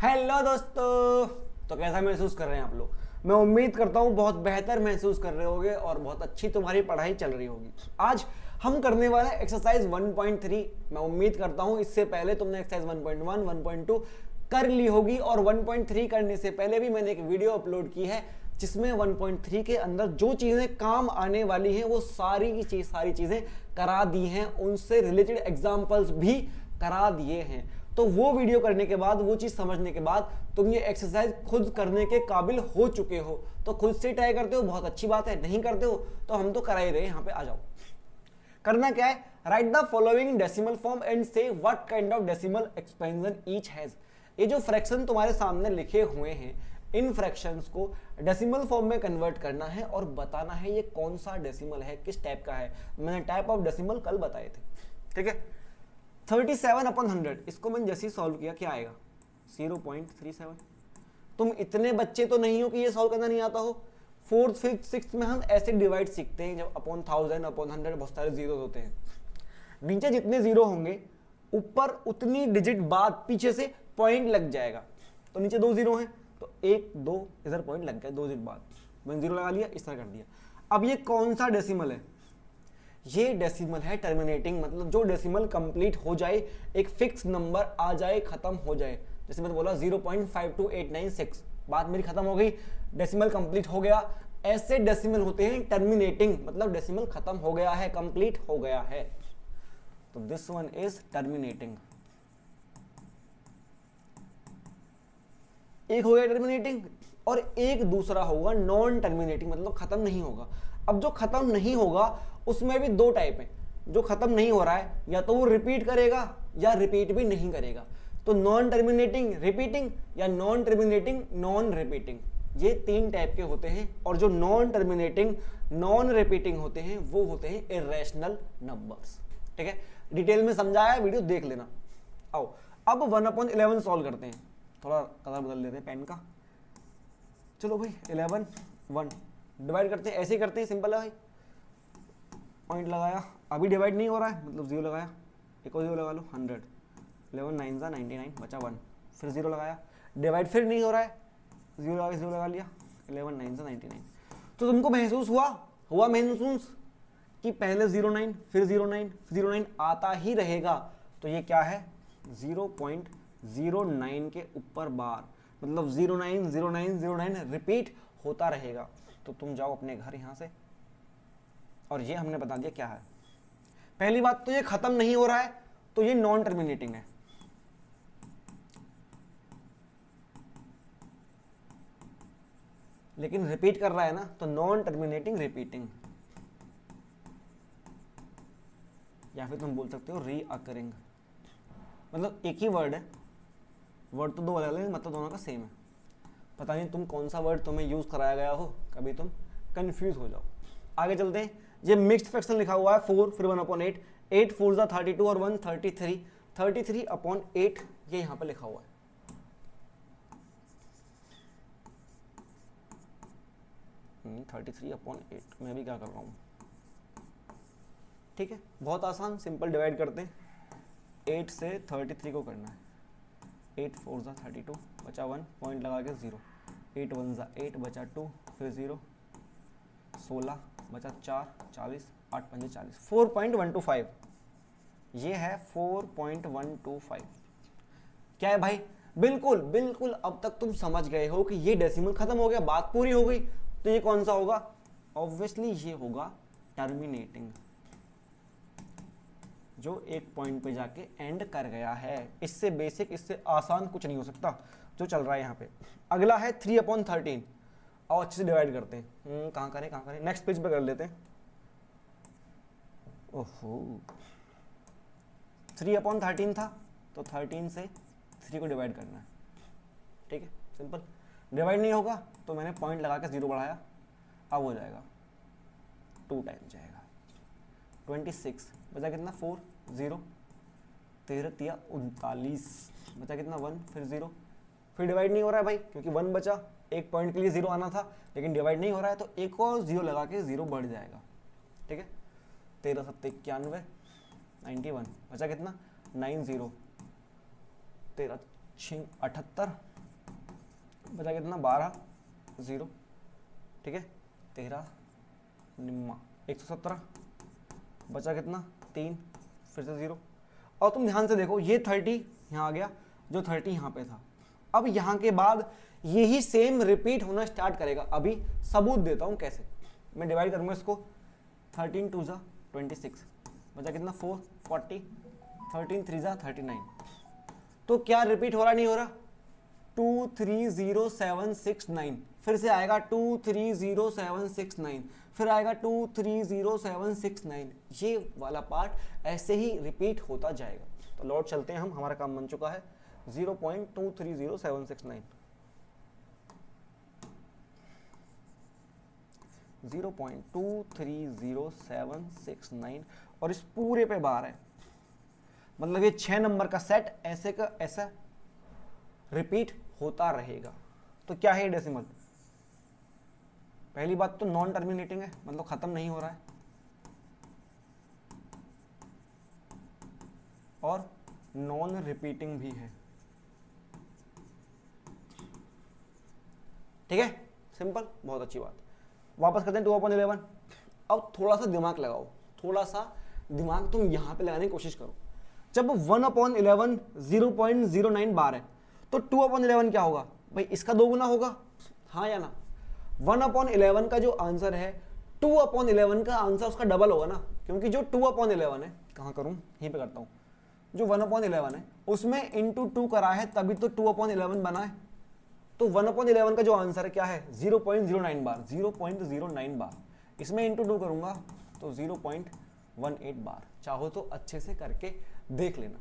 Hello दोस्तों, तो कैसा महसूस कर रहे हैं आप लोग। मैं उम्मीद करता हूँ बहुत बेहतर महसूस कर रहे होगे और बहुत अच्छी तुम्हारी पढ़ाई चल रही होगी। आज हम करने वाले हैं एक्सरसाइज 1.3। मैं उम्मीद करता हूँ इससे पहले तुमने एक्सरसाइज 1.1, 1.2 कर ली होगी और 1.3 करने से पहले भी मैंने एक वीडियो अपलोड की है जिसमें 1.3 के अंदर जो चीजें काम आने वाली हैं वो सारी चीजें करा दी हैं, उनसे रिलेटेड एग्जांपल्स भी करा दिए हैं। तो वो वीडियो करने के बाद, वो चीज समझने के बाद तुम ये एक्सरसाइज खुद करने के काबिल हो चुके हो। तो खुद से ट्राई करते हो, बहुत अच्छी बात है। नहीं करते हो तो हम तो करा ही रहे हैं, यहाँ पे आ जाओ। करना क्या है, write the following decimal form and say what kind of decimal expansion each has. ये जो फ्रैक्शन तुम्हारे सामने लिखे हुए हैं, इन फ्रैक्शंस को डेसिमल फॉर्म में कन्वर्ट करना है और बताना है ये कौन सा डेसिमल है, किस टाइप का है। मैंने टाइप ऑफ डेसिमल कल बताए थे, ठीक है। 37/100 इसको मैंने जैसे ही सॉल्व किया, क्या आएगा 0.37। तुम इतने बच्चे तो नहीं हो कि ये सॉल्व करना नहीं आता हो। 4th, 5th, 6th में हम ऐसे डिवाइड सीखते हैं जब अपॉन 1000, अपॉन 100 बहुत सारे जीरो होते हैं। नीचे जितने जीरो होंगे ऊपर उतनी डिजिट बाद पीछे से पॉइंट लग जाएगा। तो नीचे 2 जीरो हैं तो 1 2 इधर पॉइंट लग गया, 2 डिजिट बाद मैंने जीरो लगा लिया, इस तरह कर दिया। अब ये कौन सा डेसिमल है, ये डेसिमल है टर्मिनेटिंग, मतलब जो डेसिमल कंप्लीट हो जाए, एक फिक्स नंबर आ जाए, खत्म हो जाए। जैसे मैंने बोला 0.52896, बात मेरी खत्म हो गई, डेसिमल कंप्लीट हो गया। ऐसे डेसिमल होते हैं टर्मिनेटिंग, मतलब डेसिमल खत्म हो गया है, कंप्लीट हो गया है। तो दिस वन इज टर्मिनेटिंग। एक हो गया टर्मिनेटिंग और एक दूसरा होगा नॉन टर्मिनेटिंग, मतलब खत्म नहीं होगा। अब जो खत्म नहीं होगा उसमें भी दो टाइप है। जो खत्म नहीं हो रहा है या तो वो रिपीट करेगा या रिपीट भी नहीं करेगा। तो नॉन टर्मिनेटिंग रिपीटिंग या नॉन टर्मिनेटिंग नॉन रिपीटिंग, ये 3 टाइप के होते हैं। और जो नॉन टर्मिनेटिंग नॉन रिपीटिंग होते हैं वो होते हैं इरेशनल नंबर्स, ठीक है। डिटेल में समझाया, वीडियो देख लेना। आओ अब 1/11 सॉल्व करते हैं। थोड़ा कलर बदल देते हैं पेन का। चलो भाई 11 1 डिवाइड करते हैं, ऐसे ही करते हैं, सिंपल है भाई। पॉइंट लगाया, अभी डिवाइड नहीं हो रहा है मतलब 0 लगाया, एक और 0 लगा लो, 100। 11 9 99 बचा 1, फिर 0 लगाया, डिवाइड फिर नहीं हो रहा है, 0 लगा लिया, 11 9 99। तो तुमको महसूस हुआ महसूस कि पहले 09 फिर 09 फिर 09 आता ही रहेगा। तो ये क्या है 0.09 के ऊपर बार, मतलब 09 09 09 रिपीट होता रहेगा। तो तुम जाओ अपने घर यहां से, और ये हमने बता दिया क्या है। पहली बात तो ये खत्म नहीं हो रहा है तो ये नॉन टर्मिनेटिंग है। लेकिन रिपीट कर रहा है ना, तो नॉन टर्मिनेटिंग रिपीटिंग, या फिर तुम बोल सकते हो रीअकरिंग। मतलब एक ही वर्ड है, वर्ड तो दो अलग अलग, मतलब दोनों का सेम है। पता नहीं तुम कौन सा वर्ड तुम्हें यूज कराया गया हो, कभी तुम कंफ्यूज हो जाओ। आगे चलते हैं। ये मिक्स्ड फ्रैक्शन लिखा हुआ है 4 फिर 1/8, 8 4 32 और 1 33, 33/8 ये यहां पर लिखा हुआ है। नहीं 33/8, मैं भी क्या कर रहा हूं, ठीक है। बहुत आसान, सिंपल डिवाइड करते हैं। 8 से 33 को करना है, 8 4 32 बचा 1, पॉइंट लगा के 0, 8 1 8 बचा 2 फिर 0, 16 बचा 4 40, 8 5 40, 4.125 ये है 4.125। क्या है भाई, बिल्कुल बिल्कुल अब तक तुम समझ गए हो कि ये डेसिमल खत्म हो गया, बात पूरी हो गई। तो ये कौन सा होगा, ऑब्वियसली ये होगा टर्मिनेटिंग, जो एक पॉइंट पे जाके एंड कर गया है। इससे बेसिक, इससे आसान कुछ नहीं हो सकता जो चल रहा है यहाँ पे। अगला है 3/13, और अच्छे से डिवाइड करते हैं। कहाँ करें, नेक्स्ट पेज पे कर लेते हैं। ओहो 3/13 था तो 13 से 3 को डिवाइड करना है, ठीक है, सिंपल। डिवाइड नहीं होगा तो मैंने पॉइंट लगा के 0 बढ़ाया, अब हो जाएगा 2 टाइम जाएगा। 26 बचा कितना 4 0, 13 3 39 बचा कितना 1 फिर 0, फिर डिवाइड नहीं हो रहा है भाई क्योंकि 1 बचा, एक पॉइंट के लिए 0 आना था लेकिन डिवाइड नहीं हो रहा है, तो एक और 0 लगा के 0 बढ़ जाएगा, ठीक है। 13 7 91 91 बचा कितना 90, 13 6 78 बचा कितना 12 0, ठीक है 13 निम्मा 117, बचा कितना 3, फिर से 0। और तुम ध्यान से देखो ये 30 यहाँ आ गया, जो 30 यहाँ पे था। अब यहाँ के बाद यही सेम रिपीट होना स्टार्ट करेगा। अभी सबूत देता हूँ कैसे। मैं डिवाइड करूँगा इसको, 13 2 जा 26, बचा कितना 4 40, 13 3 जा 39। तो क्या रिपीट हो रहा नहीं हो रहा? 2 3 0 7 6 9, फिर से आएगा 2 3 0 7 6 9, फिर आएगा 2 3 0 7 6 9। ये वाला पार्ट ऐसे ही रिपीट होता जाएगा। तो लौट चलते हैं हम, हमारा काम बन चुका है 0.230769, 0.230769 और इस पूरे पे बार है। मतलब ये 6 नंबर का सेट ऐसे का ऐसा रिपीट होता रहेगा। तो क्या है डेसिमल? पहली बात तो नॉन टर्मिनेटिंग है, मतलब खत्म नहीं हो रहा है, और नॉन रिपीटिंग भी है। ठीक है, सिंपल, बहुत अच्छी बात। वापस करते हैं 2/11। अब थोड़ा सा दिमाग लगाओ, थोड़ा सा दिमाग तुम यहां पे लगाने की कोशिश करो। जब 1/11 0.09 बार है तो 2/11 क्या होगा भाई? इसका 2 गुना होगा, हाँ या ना? 1/11 का जो आंसर है 2/11 का आंसर उसका डबल होगा ना, क्योंकि जो 2/11 है, कहाँ करूं, यहीं पे करता हूं, जो 1/11 है उसमें इंटू 2 करा है तभी तो 2/11 बना है। तो 1/11 का जो आंसर है क्या है? 0.09 बार, 0.09 बार। इसमें इंटू 2 करूंगा तो 0.18 बार। चाहो तो अच्छे से करके देख लेना।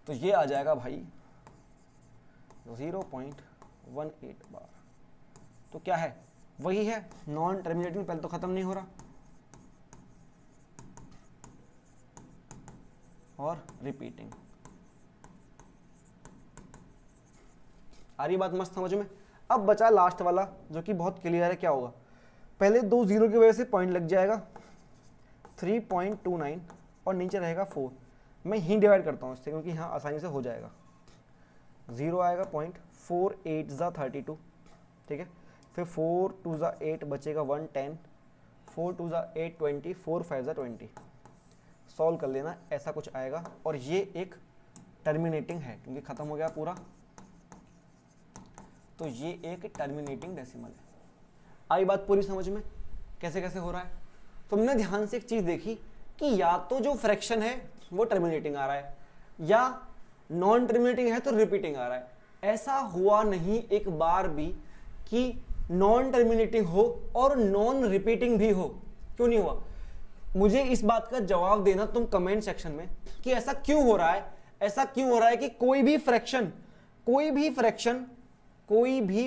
तो ये आ जाएगा भाई 0.18 बार। तो क्या है? वही है नॉन टर्मिनेटिंग, पहले तो खत्म नहीं हो रहा, और रिपीटिंग। आ रही बात मस्त समझ में? अब बचा लास्ट वाला जो कि बहुत क्लियर है। क्या होगा? पहले 2 0 की वजह से पॉइंट लग जाएगा 3.29 और नीचे रहेगा 4। मैं ही डिवाइड करता हूँ इससे, क्योंकि यहाँ आसानी से हो जाएगा। 0 आएगा पॉइंट, 4 8 जा 32, ठीक है। फिर 4 2 जा 8, बचेगा 1 10, 4 2 जा 8 20, 4 5 जा 20। सॉल्व कर लेना, ऐसा कुछ आएगा। और ये एक टर्मिनेटिंग है क्योंकि खत्म हो गया पूरा, तो ये एक टर्मिनेटिंग डेसिमल है। आई बात पूरी समझ में कैसे कैसे हो रहा है? तुमने ध्यान से एक चीज देखी कि या तो जो फ्रैक्शन है वो टर्मिनेटिंग आ रहा है, या नॉन टर्मिनेटिंग है तो रिपीटिंग आ रहा है। ऐसा हुआ नहीं एक बार भी कि नॉन टर्मिनेटिंग हो और नॉन रिपीटिंग भी हो। क्यों नहीं हुआ? मुझे इस बात का जवाब देना तुम कमेंट सेक्शन में कि ऐसा क्यों हो रहा है। ऐसा क्यों हो रहा है कि कोई भी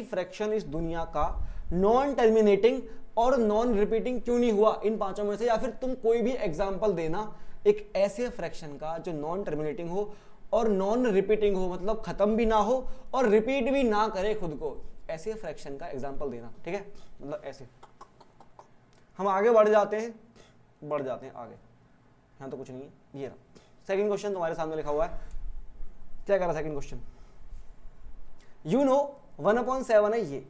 फ्रैक्शन इस दुनिया का नॉन टर्मिनेटिंग और नॉन रिपीटिंग क्यों नहीं हुआ इन पांचों में से? या फिर तुम कोई भी एग्जांपल देना एक ऐसे फ्रैक्शन का जो नॉन टर्मिनेटिंग हो और नॉन रिपीटिंग हो, मतलब खत्म भी ना हो और रिपीट भी ना करे खुद को, ऐसे फ्रैक्शन का एग्जांपल देना। ठीक है, मतलब ऐसे। हम आगे बढ़ जाते हैं आगे। यहां तो कुछ नहीं है। ये सेकंड क्वेश्चन तुम्हारे सामने लिखा हुआ है। क्या कह रहा सेकंड क्वेश्चन? यू नो 1/7 है। ये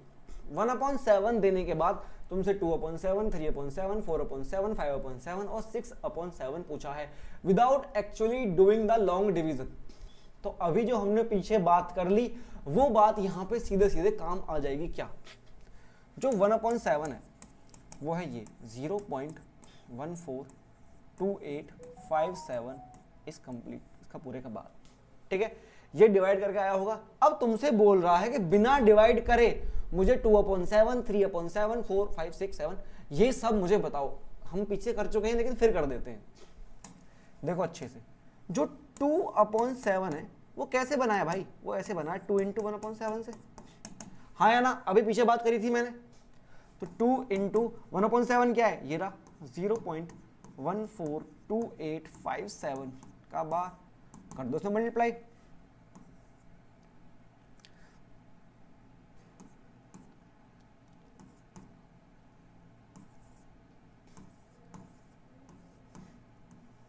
1/7 देने के बाद तुमसे 2/7, 3/7, 4/7, 5/7 और 6/7 पूछा है without actually doing the long division. तो अभी जो हमने पीछे बात कर ली वो बात यहां पे सीधे सीधे काम आ जाएगी। क्या? जो 1/7 है वो है ये 0.142857 इस कंप्लीट, इसका पूरे का बाद। ठीक है, ये डिवाइड करके आया होगा। अब तुमसे बोल रहा है कि बिना डिवाइड करे मुझे 2/7, 3/7, 4 5 6 7 ये सब मुझे बताओ। हम पीछे कर चुके हैं लेकिन फिर कर देते हैं। देखो अच्छे से, जो 2/7 है वो कैसे बना है भाई? वो ऐसे बना है 2 × 1/7 से, हाँ या ना? अभी पीछे बात करी थी मैंने। तो 2 × 1/7 क्या है? ये रहा 0.142857 का बार, कर दो उसमें मल्टीप्लाई।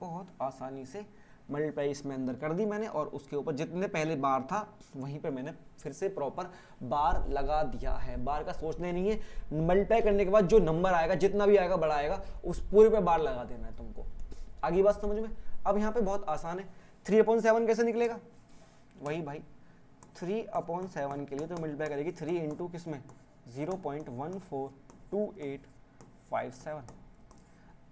बहुत आसानी से मल्टीप्लाई इसमें अंदर कर दी मैंने, और उसके ऊपर जितने पहले बार था वहीं पे मैंने फिर से प्रॉपर बार लगा दिया है। बार का सोचने नहीं है, मल्टीप्लाई करने के बाद जो नंबर आएगा जितना भी आएगा बड़ा आएगा उस पूरे पे बार लगा देना है तुमको। आगे बात समझ में। अब यहाँ पे बहुत आसान है, 3/7 कैसे निकलेगा, वही भाई 3/7 के लिए तो मल्टीप्लाई करेगी 3 इंटू किसमें 0.142857।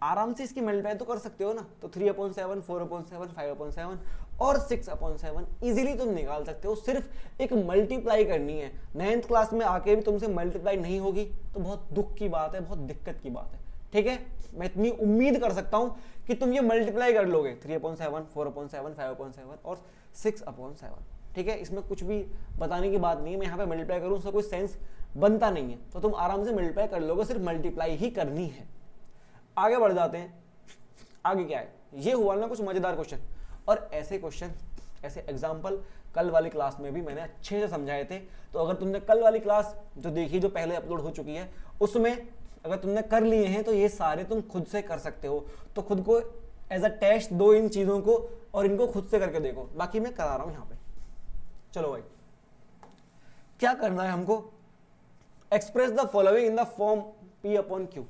आराम से इसकी मल्टीप्लाई तो कर सकते हो ना, तो 3/7, 4/7, 5/7 और 6/7 इजीली तुम निकाल सकते हो। सिर्फ एक मल्टीप्लाई करनी है। 9th क्लास में आके भी तुमसे मल्टीप्लाई नहीं होगी तो बहुत दुख की बात है, बहुत दिक्कत की बात है। ठीक है, मैं इतनी उम्मीद कर सकता हूं कि तुम ये मल्टीप्लाई कर लोगे 3/7, 4/7, 5/7 और 6/7। ठीक है, इसमें कुछ भी बताने की बात नहीं है। मैं यहाँ पे मल्टीप्लाई करूँ उसका कोई सेंस बनता नहीं है, तो तुम आराम से मल्टीप्लाई कर लोगे, सिर्फ मल्टीप्लाई ही करनी है। आगे बढ़ जाते हैं। आगे क्या है, ये हुआ ना कुछ मजेदार क्वेश्चन, और ऐसे क्वेश्चन, ऐसे एग्जाम्पल कल वाली क्लास में भी मैंने अच्छे से समझाए थे। तो अगर तुमने कल वाली क्लास जो देखी, जो पहले अपलोड हो चुकी है, उसमें अगर तुमने कर लिए हैं तो ये सारे तुम खुद से कर सकते हो। तो खुद को एज अ टेस्ट दो इन चीजों को, और इनको खुद से करके देखो। बाकी मैं करा रहा हूं यहाँ पे। चलो भाई, क्या करना है हमको, express the following in the form P/Q।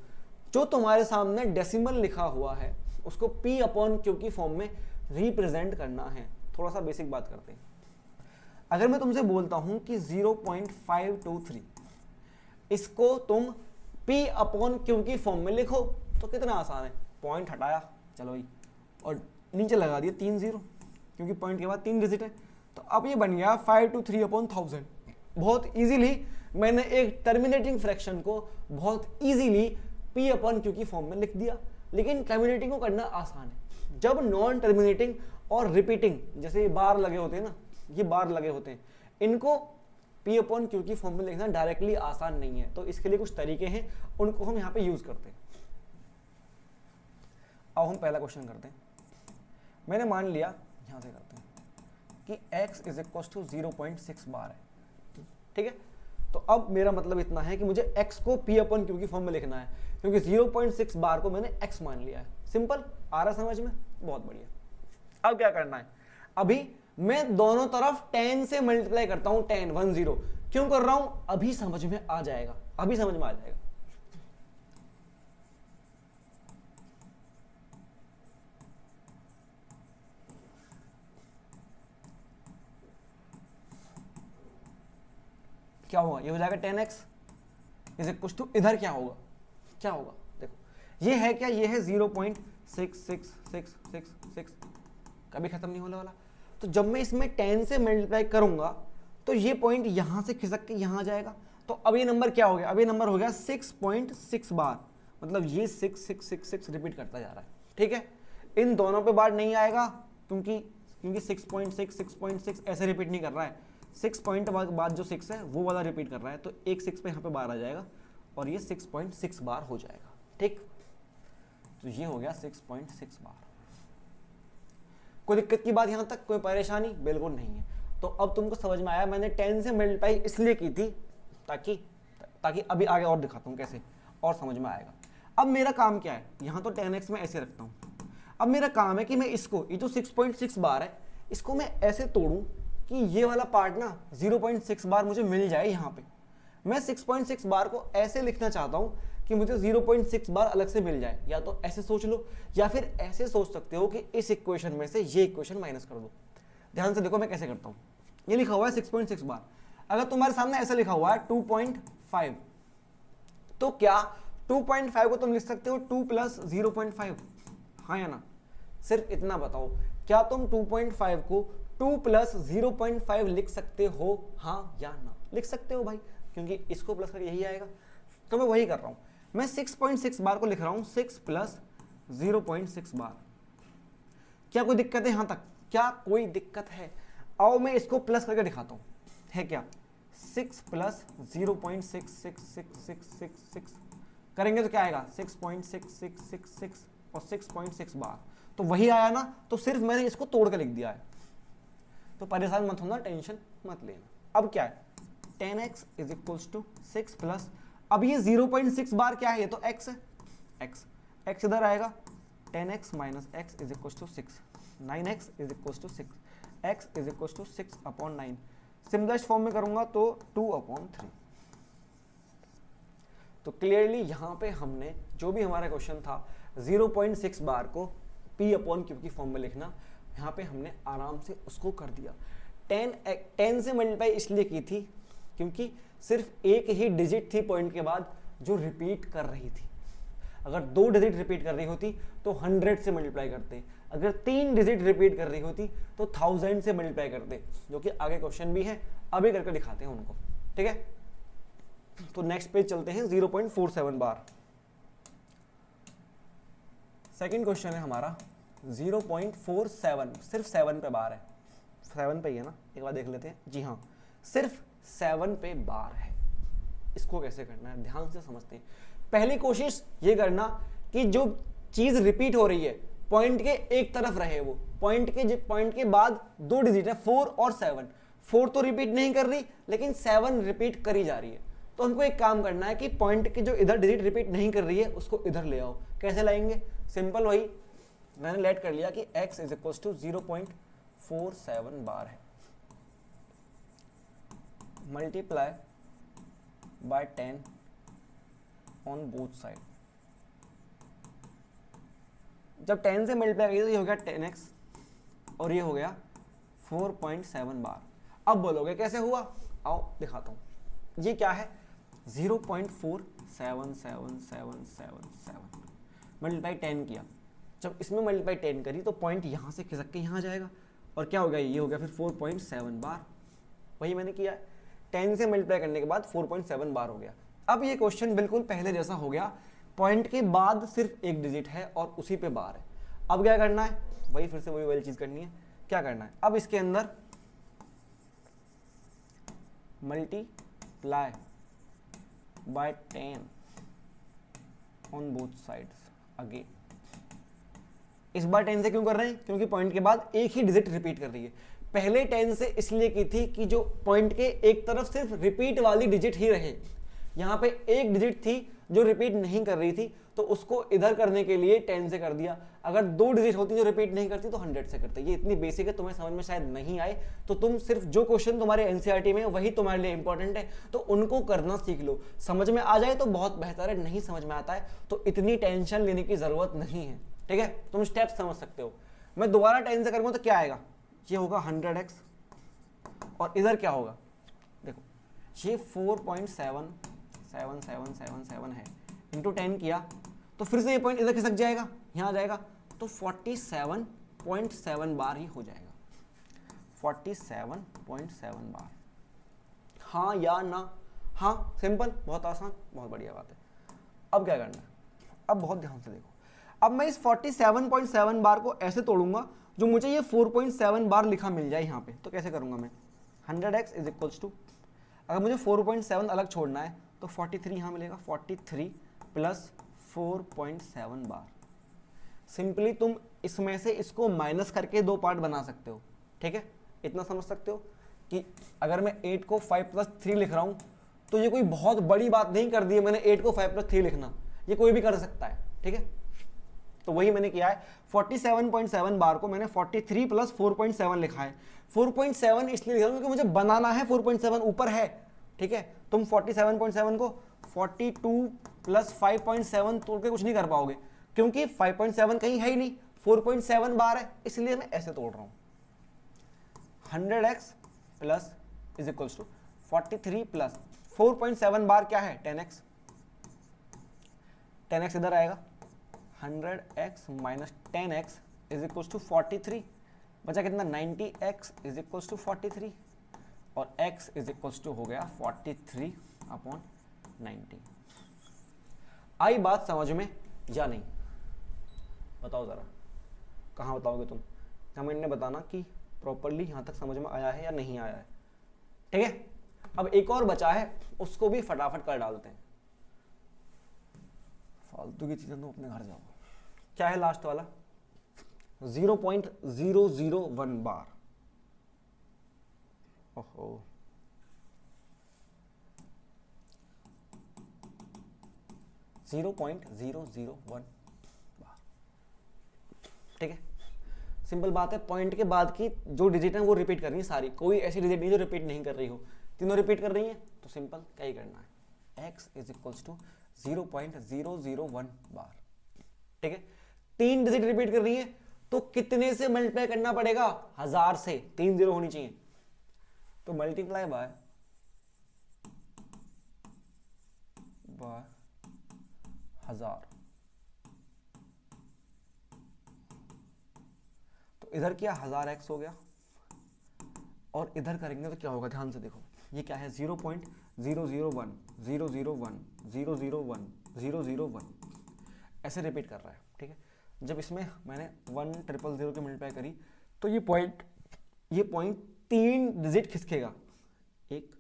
जो तुम्हारे सामने डेसिमल लिखा हुआ है उसको P/Q की फॉर्म में रिप्रेजेंट करना है। थोड़ा सा बेसिक बात करते हैं। अगर मैं तुमसे बोलता हूं कि 0.523 इसको तुम P/Q की फॉर्म में लिखो, तो कितना आसान है, पॉइंट हटाया, चलो भाई, और नीचे लगा दिया 3 0, क्योंकि पॉइंट के बाद 3 डिजिट है। तो अब ये बन गया 523/1000। बहुत इजीली मैंने एक टर्मिनेटिंग फ्रैक्शन को बहुत इजीली P/Q की फॉर्म में लिख दिया। लेकिन टर्मिनेटिंग को करना आसान है। जब नॉन टर्मिनेटिंग और रिपीटिंग, जैसे ये बार लगे होते हैं ना, ये बार लगे होते हैं, इनको P/Q की फॉर्म में लिखना डायरेक्टली आसान नहीं है। तो इसके लिए कुछ तरीके हैं, उनको हम यहाँ पे यूज करते हैं। अब हम पहला क्वेश्चन करते हैं। मैंने मान लिया, यहाँ से करते हैं, कि x = 0.6 बार है। ठीक है, तो अब मेरा मतलब इतना है कि मुझे x को P/Q की फॉर्म में लिखना है, क्योंकि 0.6 बार को मैंने x मान लिया है। सिंपल, आ रहा समझ में, बहुत बढ़िया। अब क्या करना है, अभी मैं दोनों तरफ 10 से मल्टीप्लाई करता हूं। 10 10 क्यों कर रहा हूं, अभी समझ में आ जाएगा, अभी समझ में आ जाएगा। क्या होगा, ये हो जाएगा 10x = इधर क्या होगा, क्या होगा, देखो ये है क्या, ये है 0.666666, कभी खत्म नहीं होने वाला। तो जब मैं इसमें 10 से मल्टीप्लाई करूंगा तो ये पॉइंट यहां से खिसक के यहां आ जाएगा। तो अब ये नंबर क्या हो गया, अब ये नंबर हो गया 6.6 बार, मतलब ये 6 रिपीट करता जा रहा है। ठीक है, इन दोनों पे बार नहीं आएगा, क्योंकि 6.6 ऐसे रिपीट नहीं कर रहा है। 6 पॉइंट बाद जो 6 है वो वाला रिपीट कर रहा है, तो एक 6 पे यहाँ पे बार आ जाएगा और ये 6.6 बार हो जाएगा। ठीक, तो ये हो गया 6.6 बार। कोई दिक्कत की बात यहाँ तक, कोई परेशानी बिल्कुल नहीं है। तो अब तुमको समझ में आया, मैंने 10 से मल्टीप्लाई इसलिए की थी ताकि अभी आगे और दिखाता हूँ कैसे, और समझ में आएगा। अब मेरा काम क्या है, यहाँ तो 10x में ऐसे रखता हूँ। अब मेरा काम है कि मैं इसको, ये जो 6.6 बार है, इसको मैं ऐसे तोड़ूं कि ये वाला पार्ट ना 0.6 बार मुझे मिल जाए। यहाँ पे मैं 6.6 बार को ऐसे लिखना चाहता हूँ कि मुझे 0.6 बार अलग से मिल जाए। या तो ऐसे सोच लो, या फिर ऐसे सोच सकते हो कि इस इक्वेशन में से ये इक्वेशन माइनस कर दो। ध्यान से देखो मैं कैसे करता हूँ। ये लिखा हुआ है 6.6 बार, अगर तुम्हारे सामने ऐसा लिखा हुआ है 2.5, तो क्या 2.5 को तुम लिख सकते हो 2 + 0.5, हाँ या ना? सिर्फ इतना बताओ, क्या तुम 2.5 को 2 + 0.5 लिख सकते हो, हाँ या ना? लिख सकते हो भाई, क्योंकि इसको प्लस करके यही आएगा। तो मैं वही कर रहा हूं, मैं 6.6 बार को लिख रहा हूं 6 + 0.6 बार। क्या कोई दिक्कत है यहां तक? क्या कोई दिक्कत है? आओ मैं इसको प्लस करके दिखाता हूं, है क्या? 6 + 0.66666 करेंगे तो क्या आएगा? 6.6666 और 6.6 बार, तो वही आया ना। तो सिर्फ मैंने इसको तोड़ के लिख दिया है, तो परेशान मत होना, टेंशन मत लेना। अब क्या है, 10x = 6 प्लस, अब ये 0.6 बार क्या है, ये तो x है, x इधर आएगा, 10x - x = 6। 9x is equal to 6, x is equal to 6/9। Simplest form में करूंगा तो 2/3। तो क्लियरली यहाँ पे हमने जो भी हमारा क्वेश्चन था 0.6 बार को P/Q की फॉर्म में लिखना, यहाँ पे हमने आराम से उसको कर दिया। 10 से मल्टीप्लाई इसलिए की थी क्योंकि सिर्फ एक ही डिजिट थी पॉइंट के बाद जो रिपीट कर रही थी। अगर 2 डिजिट रिपीट कर रही होती तो 100 से मल्टीप्लाई करते, अगर 3 डिजिट रिपीट कर रही होती तो 1000 से मल्टीप्लाई करते, जो कि आगे क्वेश्चन भी है, अभी करके दिखाते हैं उनको। ठीक है, तो नेक्स्ट पेज चलते हैं। 0.47 बार। सेकंड क्वेश्चन है हमारा 0.47, सिर्फ 7 पे बार है। 7 पे ही है ना, एक बार देख लेते हैं। जी हाँ, सिर्फ 7 पे बार है। इसको कैसे करना है ध्यान से समझते हैं। पहली कोशिश ये करना कि जो चीज रिपीट हो रही है पॉइंट के एक तरफ रहे, वो पॉइंट के बाद 2 डिजिट है 4 और 7। 4 तो रिपीट नहीं कर रही लेकिन 7 रिपीट करी जा रही है। तो हमको एक काम करना है कि पॉइंट के जो इधर डिजिट रिपीट नहीं कर रही है उसको इधर ले आओ। कैसे लाएंगे? सिंपल, वही मैंने लेट कर लिया कि x इज इक्वल टू 0.47 बार है, multiply by 10 on both side. जब 10 से मल्टीप्लाई करिए तो ये हो गया 10x और ये हो गया 4.7 बार। अब बोलोगे कैसे हुआ? आओ दिखाता हूं। ये क्या है? 0.477777 मल्टीप्लाई 10 किया। जब इसमें मल्टीप्लाई 10 करी तो पॉइंट यहां से खिसक के यहां जाएगा और क्या हो गया? ये हो गया फिर 4.7 बार। वही मैंने किया है, 10 से मल्टीप्लाई करने के बाद 4.7 बार हो गया। अब ये क्वेश्चन बिल्कुल पहले जैसा हो गया, पॉइंट के बाद सिर्फ एक डिजिट है और उसी पे बार है। अब क्या करना है? वही फिर से वही वाली चीज करनी है। क्या करना है? अब इसके अंदर multiply by 10 on both sides again. इस बार 10 से क्यों कर रहे हैं? क्योंकि पॉइंट के बाद एक ही डिजिट रिपीट कर रही है। पहले 10 से इसलिए की थी कि जो पॉइंट के एक तरफ सिर्फ रिपीट वाली डिजिट ही रहे। यहाँ पे एक डिजिट थी जो रिपीट नहीं कर रही थी, तो उसको इधर करने के लिए 10 से कर दिया। अगर 2 डिजिट होती जो रिपीट नहीं करती तो 100 से करते। ये इतनी बेसिक है, तुम्हें समझ में शायद नहीं आए तो तुम सिर्फ जो क्वेश्चन तुम्हारे एनसीईआरटी में वही तुम्हारे लिए इंपॉर्टेंट है तो उनको करना सीख लो। समझ में आ जाए तो बहुत बेहतर है, नहीं समझ में आता है तो इतनी टेंशन लेने की जरूरत नहीं है। ठीक है, तुम स्टेप समझ सकते हो। मैं दोबारा 10 से करूंगा तो क्या आएगा? ये होगा 100x और इधर क्या होगा? देखो ये 4.7777 है, इंटू 10 किया तो फिर से ये पॉइंट इधर खिसक जाएगा, यहाँ आ जाएगा तो 47.7 बार ही हो जाएगा। 47.7 बार। हाँ या ना? हाँ, सिंपल, बहुत आसान, बहुत बढ़िया बात है। अब क्या करना है? अब बहुत ध्यान से देखो। अब मैं इस 47.7 बार को ऐसे तोड़ूंगा जो मुझे ये 4.7 बार लिखा मिल जाए यहाँ पे। तो कैसे करूंगा मैं? 100x इज इक्वल्स टू, अगर मुझे 4.7 अलग छोड़ना है तो 43 यहाँ मिलेगा, 43 प्लस 4.7 बार। सिंपली तुम इसमें से इसको माइनस करके 2 पार्ट बना सकते हो। ठीक है, इतना समझ सकते हो कि अगर मैं 8 को 5 प्लस 3 लिख रहा हूँ तो ये कोई बहुत बड़ी बात नहीं कर दी है मैंने 8 को 5 प्लस 3 लिखना, ये कोई भी कर सकता है। ठीक है, तो वही मैंने किया है। 47.7 बार को मैंने 43 प्लस 4.7 लिखा है। 4.7 इसलिए लिखा क्योंकि मुझे बनाना है 4.7 ऊपर है। ठीक है, तुम 47.7 को 42 प्लस 5.7 तोड़ के कुछ नहीं कर पाओगे क्योंकि 5.7 कहीं है ही नहीं, 4.7 बार है, इसलिए मैं ऐसे तोड़ रहा हूं। 100x plus is equals to 43 plus 4.7 बार क्या है? 10x। 10x इधर आएगा, 100x minus 10x is equals to 43, बचा कितना? 90x इज इक्वल्स टू 43 और x इज इक्वल्स टू हो गया 43/90। आई बात समझ में या नहीं? बताओ जरा, कहाँ बताओगे तुम? कमेंट में बताना कि प्रॉपरली यहां तक समझ में आया है या नहीं आया है। ठीक है, अब एक और बचा है, उसको भी फटाफट कर डालते हैं। फालतू की चीजें तुम अपने घर जाओ। क्या है लास्ट वाला? 0.001 बार। ओहो, 0.001 बार। ठीक है, सिंपल बात है, पॉइंट के बाद की जो डिजिट है वो रिपीट करनी है सारी, कोई ऐसी डिजिट नहीं जो रिपीट नहीं कर रही हो, तीनों रिपीट कर रही है। तो सिंपल क्या ही करना है, x इज इक्वल्स टू 0.001 बार। ठीक है, 3 डिजिट रिपीट कर रही है तो कितने से मल्टीप्लाई करना पड़ेगा, 1000 से, 3 0 होनी चाहिए, तो मल्टीप्लाई बाय 1000। तो इधर क्या 1000x हो गया, और इधर करेंगे तो क्या होगा, ध्यान से देखो, ये क्या है 0.001 001 001 001 ऐसे रिपीट कर रहा है। ठीक है, जब इसमें मैंने 1000 की मल्टीप्लाई करी तो ये पॉइंट 3 डिजिट खिसकेगा, 1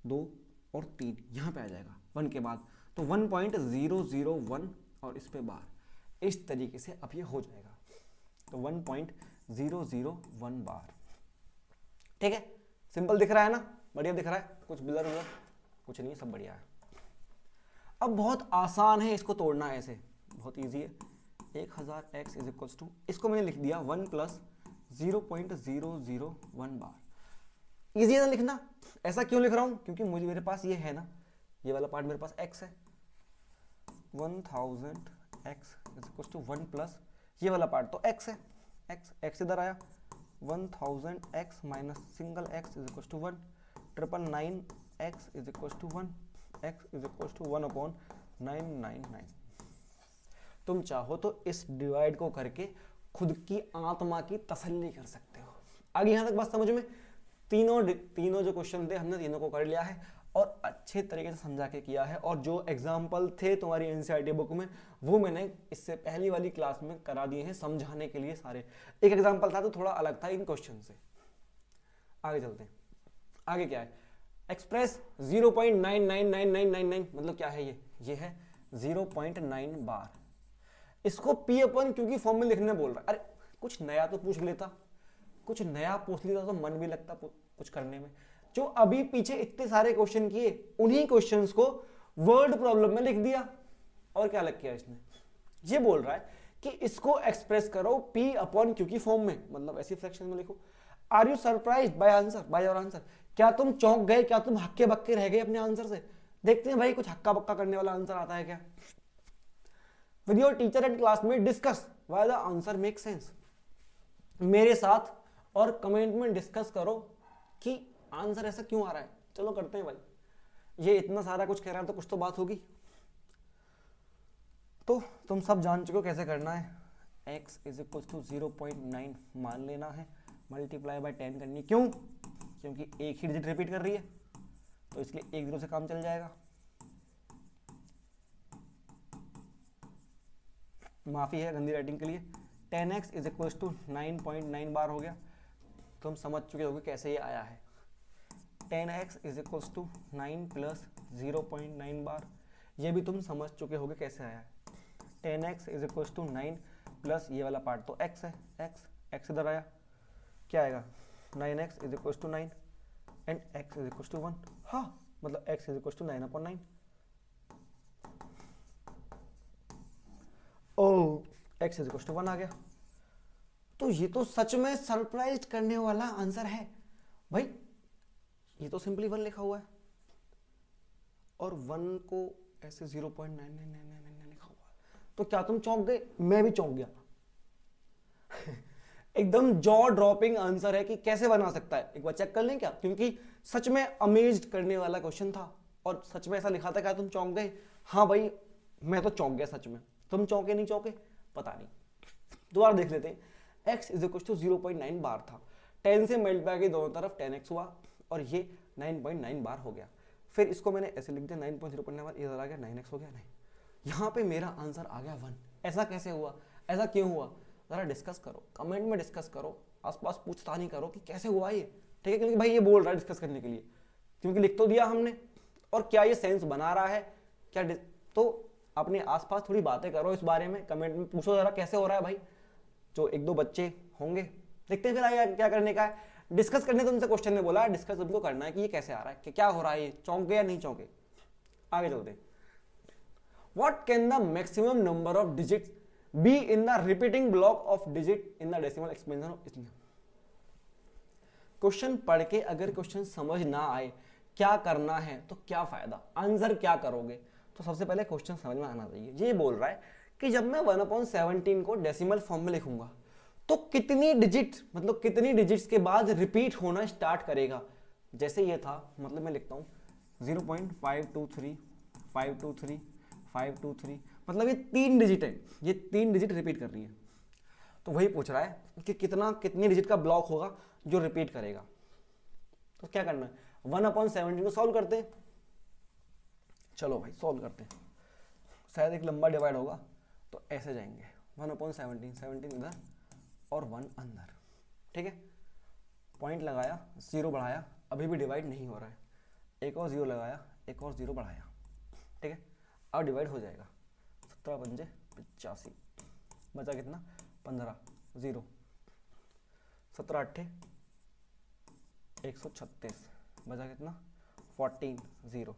2 और 3 यहाँ पे आ जाएगा 1 के बाद, तो 1.001 और इस पे बार, इस तरीके से अब ये हो जाएगा, तो 1.001 बार। ठीक है, सिंपल दिख रहा है ना, बढ़िया दिख रहा है, कुछ ब्लर ब्लर कुछ नहीं, सब बढ़िया है। अब बहुत आसान है इसको तोड़ना, ऐसे बहुत इजी है। 1000x इज इक्वल्स टू, इसको मैंने लिख दिया 1 प्लस 0.001 बार। इजी है ना लिखना, ऐसा क्यों लिख रहा हूं, क्योंकि मुझे मेरे पास ये है ना, ये वाला पार्ट मेरे पास x है, 1000x is equals to 1 plus ये वाला पार्ट तो x है, x इधर आया, 1000x minus single x is equals to 1, 999x is equals to 1, x is equals to 1/999। तुम चाहो तो इस डिवाइड को करके खुद की आत्मा की तसल्ली कर सकते हो। आगे यहां तक बात समझ में, तीनों जो क्वेश्चन थे हमने तीनों को कर लिया है और अच्छे तरीके से समझा के किया है, और जो एग्जाम्पल थे तुम्हारी एनसीईआरटी बुक में वो मैंने इससे पहली वाली क्लास में करा दिए हैं समझाने के लिए सारे। एक एग्जाम्पल था तो थोड़ा अलग था इन क्वेश्चन से। आगे चलते हैं, आगे क्या है, एक्सप्रेस 0.999999 मतलब क्या है, ये है 0.9 बार। इसको P अपन क्योंकि फॉर्म में लिखने बोल रहा है, अरे कुछ नया तो पूछ लेता, कुछ नया पूछ लेता तो मन भी लगता कुछ करने में। जो अभी पीछे इतने सारे क्वेश्चन किए उन्हीं क्वेश्चंस को वर्ड प्रॉब्लम में लिख दिया, और क्या लग किया इसने, ये बोल रहा है कि इसको एक्सप्रेस करो P अपॉन क्योंकि फॉर्म में, मतलब ऐसी फ्रैक्शन में लिखो। Are you surprised by answer, by your answer, क्या तुम चौंक गए, क्या तुम हक्के बक्के रह गए अपने आंसर से। देखते हैं भाई कुछ हक्का बक्का करने वाला आंसर आता है क्या। With your teacher and classmate discuss why the answer make sense, मेरे साथ और कमेंट में डिस्कस करो कि आंसर ऐसा क्यों आ रहा है। चलो करते हैं भाई, ये इतना सारा कुछ कह रहा है तो कुछ तो बात होगी। तो तुम सब जान चुके हो कैसे करना है, x इज इक्वल टू 0.9 मान लेना है, मल्टीप्लाई बाय 10 करनी है, क्यों, क्योंकि एक ही डिजिट रिपीट कर रही है तो इसलिए 1 0 से काम चल जाएगा। माफी है गंदी राइटिंग के लिए। 10x इज इक्वल टू 9.9 बार हो गया, तुम समझ चुके होगे कैसे ये आया है। 10x is equal to 9 plus 0.9 bar, ये भी तुम समझ चुके होगे कैसे आया है। 10x is equal to 9 plus ये वाला पार्ट तो x है, x इधर आया, क्या आएगा 9x is equal to 9 and x is equal to 1, हाँ मतलब x इज इक्वल टू 9/9। ओ x इज इक्वल टू 1 आ गया, तो ये तो सच में सरप्राइज करने वाला आंसर है भाई। ये तो सिंपली 1 लिखा हुआ है और 1 को ऐसे 0.9999 लिखा हुआ है, तो क्या तुम चौंक गए, मैं भी चौंक गया। एकदम जॉ ड्रॉपिंग आंसर है कि कैसे बना सकता है, एक बार चेक कर लें क्या, क्योंकि सच में अमेज्ड करने वाला क्वेश्चन था और सच में ऐसा लिखा था। क्या तुम चौंक गए, हाँ भाई मैं तो चौंक गया सच में, तुम चौंके नहीं चौंके पता नहीं। दोबारा देख लेते हैं, x इज इक्वल टू 0.9 बार था, 10 से मल्टीप्लाई की दोनों तरफ 10x हुआ और ये 9.9 बार हो गया। फिर इसको मैंने ऐसे लिख दिया 9.0.9 बार, इधर आ गया 9x हो गया, नहीं यहाँ पे मेरा आंसर आ गया 1। ऐसा कैसे हुआ, ऐसा क्यों हुआ, जरा डिस्कस करो, कमेंट में डिस्कस करो, आसपास पूछता नहीं करो कि कैसे हुआ ये, ठीक है, क्योंकि भाई ये बोल रहा है डिस्कस करने के लिए, क्योंकि लिख तो दिया हमने, और क्या ये सेंस बना रहा है क्या, तो अपने आसपास थोड़ी बातें करो इस बारे में, कमेंट में पूछो जरा कैसे हो रहा है भाई। जो 1-2 बच्चे होंगे, देखते हैं फिर आगे क्या करने का है। डिस्कस करने तुमसे क्वेश्चन ने बोला, डिस्कस तुमको करना है कि ये कैसे आ रहा है, कि क्या हो रहा है, ये चौंके या नहीं चौंके। आगे चलते हैं, what can the maximum number of digits be in the repeating block of digit in the decimal expansion of इतने। क्वेश्चन पढ़ के अगर क्वेश्चन समझ ना आए क्या करना है तो क्या फायदा, आंसर क्या करोगे? तो सबसे पहले क्वेश्चन समझ में आना चाहिए। ये बोल रहा है कि जब मैं 1/17 को डेसिमल फॉर्म में लिखूंगा तो कितनी डिजिट, मतलब कितनी डिजिट्स के बाद रिपीट होना स्टार्ट करेगा। जैसे ये था, मतलब मैं लिखता हूँ 0.523 523 523, मतलब ये 3 डिजिट है, ये 3 डिजिट रिपीट कर रही है। तो वही पूछ रहा है कि कितनी डिजिट का ब्लॉक होगा जो रिपीट करेगा। तो क्या करना है, 1/17 को सॉल्व करते हैं। चलो भाई सॉल्व करते हैं, शायद एक लंबा डिवाइड होगा तो ऐसे जाएंगे 1/17, 17 इधर और 1 अंदर, ठीक है। पॉइंट लगाया, 0 बढ़ाया, अभी भी डिवाइड नहीं हो रहा है, एक और 0 लगाया, एक और 0 बढ़ाया, ठीक है। अब डिवाइड हो जाएगा, 17 पंजे 85, बचा कितना 15, 0, 17 अट्ठे 136, बचा कितना 14, 0,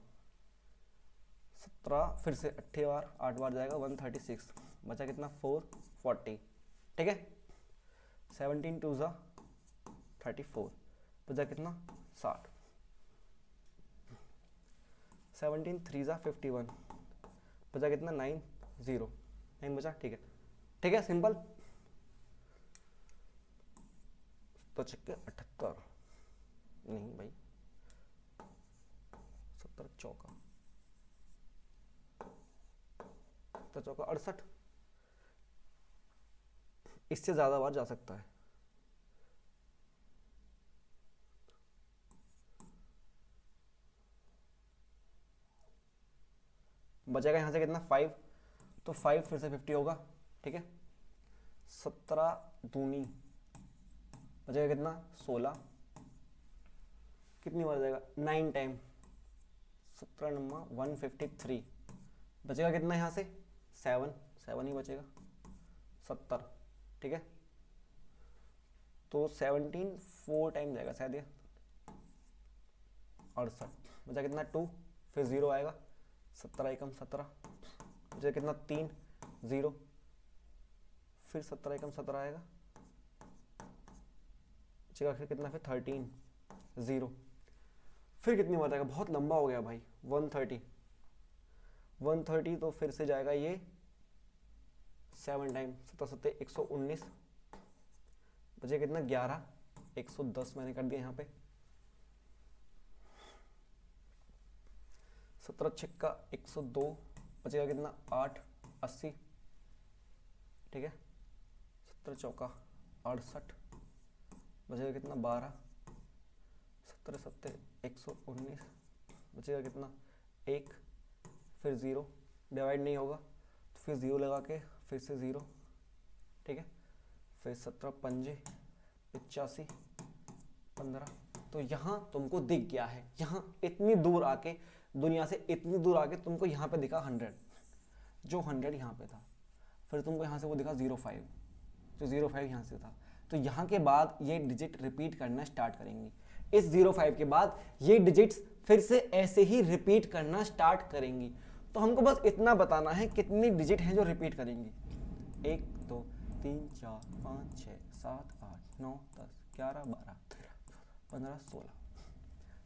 17 फिर से 8 बार 8 बार जाएगा 136, बचा कितना 440, ठीक है। 17 2 जा 34, बचा कितना 60, 17 3 जा 51, बचा कितना 9 0, 9 बचा, ठीक है, ठीक है, सिंपल। तो चक्के 78 नहीं भाई, 70 चौका 68, इससे ज्यादा बार जा सकता है। बचेगा यहां से कितना 5, तो 5 फिर से 50 होगा, ठीक है। 17 दूनी बचेगा कितना 16, कितनी बार जाएगा 9 टाइम, 17 नंबर 153, बचेगा कितना यहां से 7 ही बचेगा 70, ठीक है। तो 17 4 टाइम जाएगा शायद ये 68, बचा कितना 2, फिर 0 आएगा, 17 एकम 17, बचा कितना 3 0, फिर 17 एकम 17 आएगा, बचेगा फिर कितना, फिर 13 0, फिर कितनी बार जाएगा, बहुत लंबा हो गया भाई 130, तो फिर से जाएगा ये 7 टाइम, 17 7 119, बचे कितना 11, 110 मैंने कर दिया यहाँ पे, 17 छक्का 102, बचेगा कितना 8 80, ठीक है। 17 चौका 68, बचेगा कितना 12, 17 7 119, बचेगा कितना 1, फिर 0, डिवाइड नहीं होगा तो फिर 0 लगा के फिर से 0, ठीक है। फिर 17 पंजे 85 15, तो यहाँ तुमको दिख गया है, यहाँ इतनी दूर आके, दुनिया से इतनी दूर आके तुमको यहाँ पे दिखा 100, जो 100 यहाँ पे था, फिर तुमको यहाँ से वो दिखा 05, जो 05 यहाँ से था। तो यहाँ के बाद ये डिजिट रिपीट करना स्टार्ट करेंगी, इस 05 के बाद ये डिजिट्स फिर से ऐसे ही रिपीट करना स्टार्ट करेंगी। तो हमको बस इतना बताना है कितनी डिजिट हैं जो रिपीट करेंगी, 1 2 3 4 5 6 7 8 9 10 11 12 13 14 15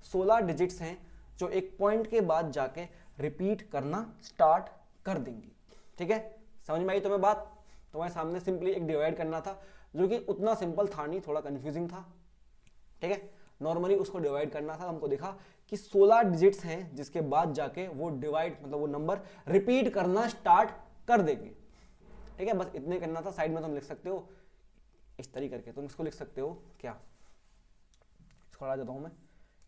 16 डिजिट्स हैं जो एक पॉइंट के बाद जाके रिपीट करना स्टार्ट कर देंगी, ठीक है। समझ में आई तुम्हें बात? तुम्हारे सामने सिंपली एक डिवाइड करना था, जो कि उतना सिंपल था नहीं, थोड़ा कंफ्यूजिंग था, ठीक है। नॉर्मली उसको डिवाइड करना था, हमको देखा कि 16 डिजिट्स हैं जिसके बाद जाके वो डिवाइड, मतलब वो नंबर रिपीट करना स्टार्ट कर देंगे, ठीक है। बस इतने करना था। साइड में तुम लिख सकते हो इस तरीके करके, तुम इसको लिख सकते हो क्या, इसको हटा देता हूं मैं,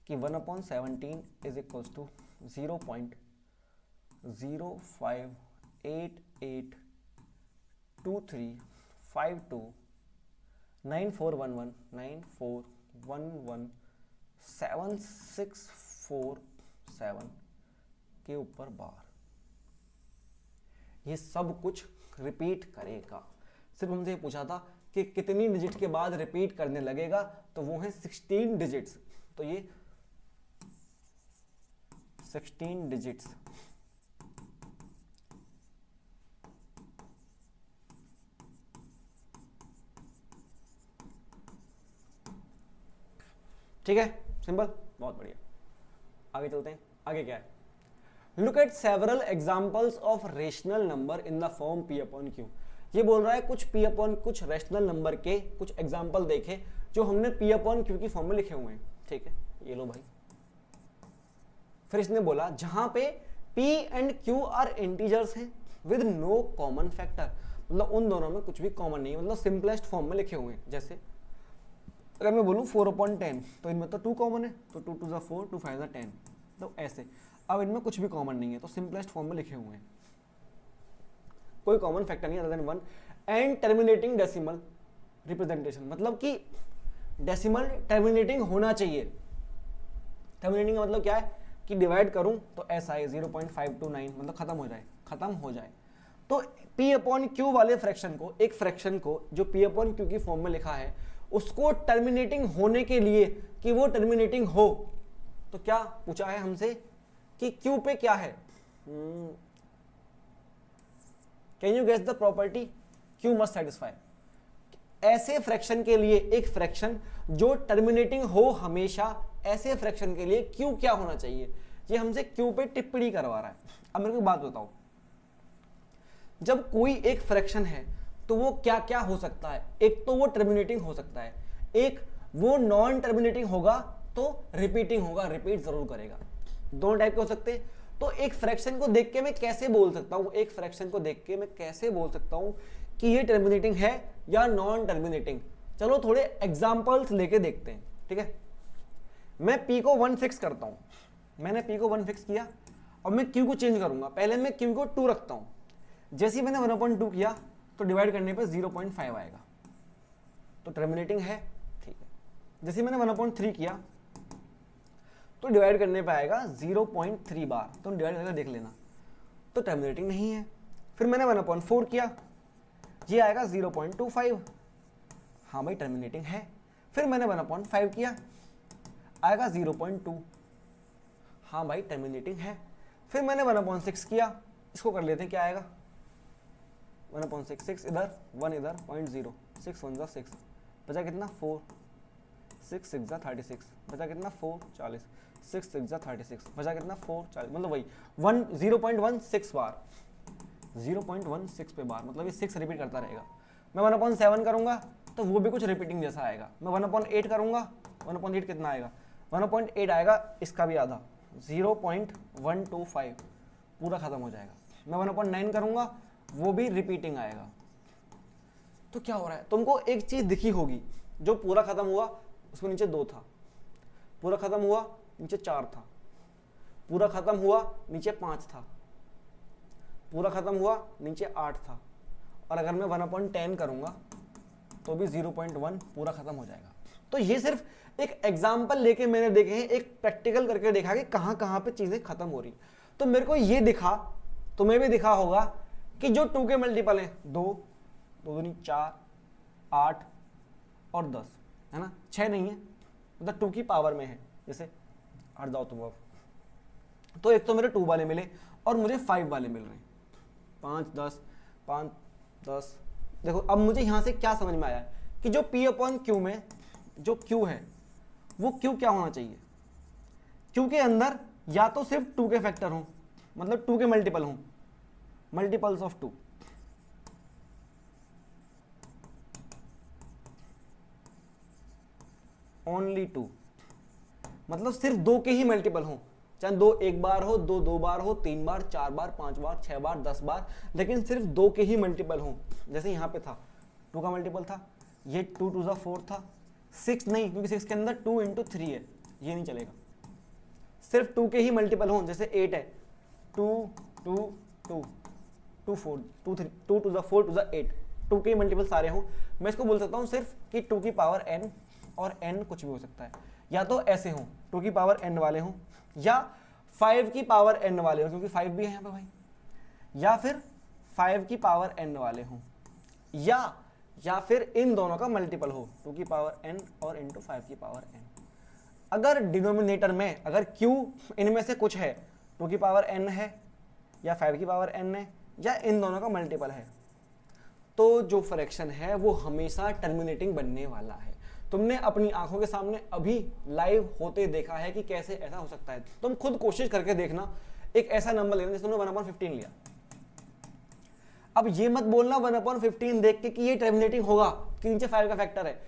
कि 1/17 इज इक्वल टू 0.05882352 9411 9411 7647 के ऊपर बार, ये सब कुछ रिपीट करेगा। सिर्फ हमसे पूछा था कि कितनी डिजिट के बाद रिपीट करने लगेगा, तो वो है 16 डिजिट्स। तो ये 16 डिजिट्स ठीक है, सिंपल, बहुत बढ़िया। आगे चलते हैं, आगे क्या है? Look at several examples of rational number in the form P upon Q. ये बोल रहा है कुछ पी अपॉन कुछ रेशनल नंबर के कुछ एग्जाम्पल देखे जो हमने पी अपॉन क्यू की फॉर्म में लिखे हुए हैं। ठीक है, ये लो भाई। फिर इसने बोला जहां पे p and q are integers हैं विद नो कॉमन फैक्टर, मतलब उन दोनों में कुछ भी कॉमन नहीं है, मतलब सिंपलेस्ट फॉर्म में लिखे हुए हैं। जैसे अगर मैं बोलूँ 4/10 तो इनमें तो 2 कॉमन है, तो 2 2 4 2 5 10, तो ऐसे। अब इनमें कुछ भी कॉमन नहीं है तो सिंपलेस्ट फॉर्म में लिखे हुए हैं, कोई कॉमन फैक्टर नहीं other than 1 and terminating decimal representation, मतलब कि डेसिमल टर्मिनेटिंग होना चाहिए। टर्मिनेटिंग का मतलब क्या है कि डिवाइड करूं तो ऐसा है 0.529, मतलब खत्म हो जाए। तो p अपॉन क्यू वाले फ्रैक्शन को, एक फ्रैक्शन को जो p अपॉन क्यू की फॉर्म में लिखा है, उसको टर्मिनेटिंग होने के लिए कि वो टर्मिनेटिंग हो, तो क्या पूछा है हमसे कि q पे क्या है? Can you guess the property q must satisfy. ऐसे फ्रैक्शन के लिए, एक फ्रैक्शन जो टर्मिनेटिंग हो हमेशा, ऐसे फ्रैक्शन के लिए q क्या होना चाहिए, ये हमसे q पे टिप्पणी करवा रहा है। अब मेरे को बात बताओ, जब कोई एक फ्रैक्शन है तो वो क्या क्या हो सकता है? एक तो वो टर्मिनेटिंग हो सकता है, एक वो नॉन टर्मिनेटिंग होगा तो रिपीटिंग होगा, रिपीट जरूर करेगा। दोनों टाइप के हो सकते हैं। तो एक फ्रैक्शन को देख के मैं कैसे बोल सकता हूं, एक फ्रैक्शन को देख के मैं कैसे बोल सकता हूं कि ये टर्मिनेटिंग है या नॉन टर्मिनेटिंग? चलो थोड़े एग्जांपल्स लेके देखते हैं। ठीक है, मैं p को 1 फिक्स करता हूं, मैंने p को 1 फिक्स किया और मैं q को चेंज करूंगा। पहले मैं q को 2 रखता हूं, जैसे ही मैंने 1/2 किया तो डिवाइड करने पे 0.5 आएगा, तो टर्मिनेटिंग है। ठीक है, जैसे ही मैंने 1/3 किया तो डिवाइड करने पे आएगा 0.3 बार, तो डिवाइड करके देख लेना, तो टर्मिनेटिंग नहीं है। फिर मैंने 1/4 किया, ये आएगा 0.25, हाँ भाई टर्मिनेटिंग है। फिर मैंने 1/5 किया, आएगा 0.2, हाँ भाई टर्मिनेटिंग है। फिर मैंने 1/6 किया, इसको कर लेते हैं, क्या आएगा 1/6, 6 इधर 1 इधर 0.0, 6 1 6, बचा कितना 4, 6 6 36, बचा कितना 4 40, 6 6 36, बचा कितना 4 40, मतलब वही 0.16 बार, 0.16 पे बार, मतलब ये 6 रिपीट करता रहेगा। मैं 1/7 करूंगा तो वो भी कुछ रिपीटिंग जैसा आएगा। मैं 1/8 करूंगा, 1/8 कितना आएगा 1/8 आएगा, इसका भी आधा 0.125, पूरा खत्म हो जाएगा। मैं 1/9 करूंगा, वो भी रिपीटिंग आएगा। तो क्या हो रहा है, तुमको एक चीज दिखी होगी, जो पूरा खत्म हुआ उसमें नीचे 2 था, पूरा खत्म हुआ नीचे 4 था, पूरा खत्म हुआ नीचे 5 था, पूरा खत्म हुआ नीचे 8 था, और अगर मैं 1/10 करूंगा तो भी 0.1 पूरा खत्म हो जाएगा। तो ये सिर्फ एक एग्जाम्पल लेके मैंने देखे हैं, एक प्रैक्टिकल करके देखा कि कहां कहां पे चीजें खत्म हो रही। तो मेरे को ये दिखा, तुम्हें भी दिखा होगा कि जो 2 के मल्टीपल हैं 2 2 दूनी 4 8 और 10 है ना, 6 नहीं है, मतलब 2 की पावर में है। जैसे हट जाओ तुम अब, तो एक तो मेरे 2 वाले मिले और मुझे 5 वाले मिल रहे हैं, 5 10 5 10। देखो अब मुझे यहां से क्या समझ में आया कि जो p/q में जो q है वो q क्या होना चाहिए, q के अंदर या तो सिर्फ 2 के फैक्टर हों, मतलब 2 के मल्टीपल हों, मल्टीपल्स ऑफ 2, ओनली 2, मतलब सिर्फ 2 के ही मल्टीपल हों, चाहे 2 एक बार हो, 2 2 बार हो, 3 बार 4 बार 5 बार 6 बार 10 बार, लेकिन सिर्फ 2 के ही मल्टीपल हों। जैसे यहाँ पे था 2 का मल्टीपल था, ये 2 2 4 था, 6 नहीं, क्योंकि 6 के अंदर 2 × 3 है, ये नहीं चलेगा। सिर्फ 2 के ही मल्टीपल हों, जैसे 8 है 2 2 2 2 4 2 3 2 2 4 2 8, 2 के ही मल्टीपल सारे हों। मैं इसको बोल सकता हूँ सिर्फ कि 2 की पावर n, और n कुछ भी हो सकता है, या तो ऐसे हों 2 की पावर n वाले हों, या 5 की पावर n वाले हों, क्योंकि 5 भी है यहाँ पे भाई, या फिर 5 की पावर n वाले हों, या फिर इन दोनों का मल्टीपल हो, 2 की पावर n और इंटू 5 की पावर n। अगर डिनोमिनेटर में अगर q इनमें से कुछ है, 2 की पावर n है या 5 की पावर n है या इन दोनों का मल्टीपल है, तो जो फ्रैक्शन है वो हमेशा टर्मिनेटिंग बनने वाला है। तुमने अपनी आंखों के सामने अभी लाइव होते देखा है कि कैसे ऐसा हो सकता है। तुम खुद कोशिश करके देखना, एक ऐसा नंबर लेना जैसे तुमने 1/15 लिया। अब ये मत बोलना 1/15 देख के कि ये टर्मिनेटिंग होगा कि नीचे 5 का फैक्टर है।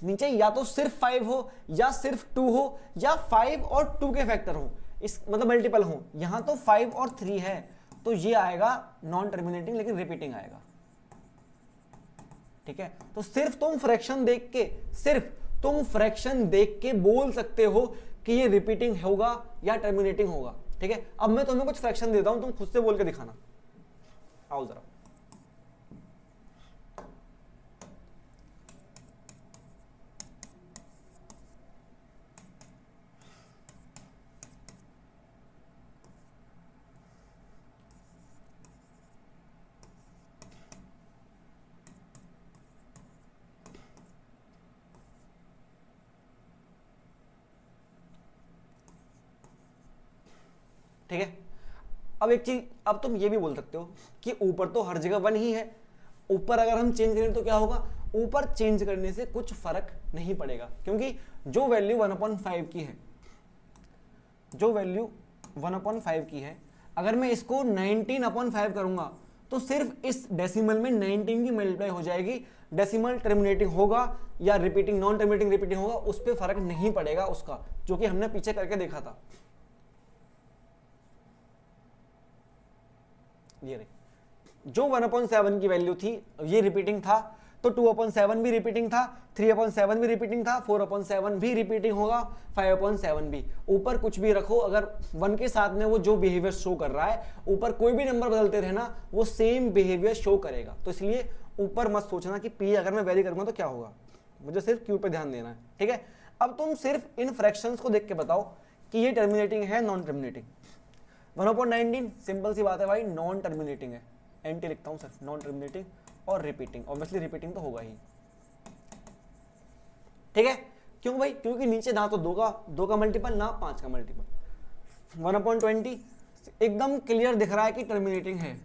नीचे या तो सिर्फ 5 हो या सिर्फ 2 हो या 5 और 2 के फैक्टर हो, इस मतलब मल्टीपल हो। यहां तो 5 और 3 है, तो ये आएगा नॉन टर्मिनेटिंग लेकिन रिपीटिंग आएगा। ठीक है, तो सिर्फ तुम फ्रैक्शन देख के बोल सकते हो कि ये रिपीटिंग होगा या टर्मिनेटिंग होगा। ठीक है, अब मैं तुम्हें कुछ फ्रैक्शन देता हूं, तुम खुद से बोल के दिखाना। आओ जरा। ठीक है, अब एक चीज, अब तुम ये भी बोल सकते हो कि ऊपर तो हर जगह 1 ही है, ऊपर अगर हम चेंज करें तो क्या होगा? ऊपर चेंज करने से कुछ फर्क नहीं पड़ेगा, क्योंकि जो वैल्यू 1/5 की है, जो वैल्यू 1/5 की है, अगर मैं इसको 19/5 करूंगा तो सिर्फ इस डेसिमल में 19 की मल्टीप्लाई हो जाएगी। डेसिमल टर्मिनेटिंग होगा या रिपीटिंग, नॉन टर्मिनेटिंग रिपीटिंग होगा, उस पर फर्क नहीं पड़ेगा उसका, जो कि हमने पीछे करके देखा था। ये रही जो 1/7 की वैल्यू थी, ये रिपीटिंग था, तो 2/7 भी रिपीटिंग था, 3/7 भी रिपीटिंग था, 4/7 भी रिपीटिंग होगा, 5/7 भी। ऊपर कुछ भी रखो, अगर 1 के साथ में वो जो बिहेवियर शो कर रहा है, ऊपर कोई भी नंबर बदलते रहना, वो सेम बिहेवियर शो करेगा। तो इसलिए ऊपर मत सोचना कि पी अगर मैं वैरी करूंगा तो क्या होगा, मुझे सिर्फ क्यू पे ध्यान देना है। ठीक है, अब तुम सिर्फ इन फ्रैक्शंस को देख के बताओ कि ये टर्मिनेटिंग है नॉन टर्मिनेटिंग। 1/19 सिंपल सी बात है भाई, नॉन टर्मिनेटिंग है, एंटी लिखता हूं सिर्फ, नॉन टर्मिनेटिंग और रिपीटिंग। ऑब्वियसली रिपीटिंग तो होगा ही। ठीक है, क्यों भाई? क्योंकि नीचे ना तो 2 का मल्टीपल ना 5 का मल्टीपल। 1/20 एकदम क्लियर दिख रहा है कि टर्मिनेटिंग है।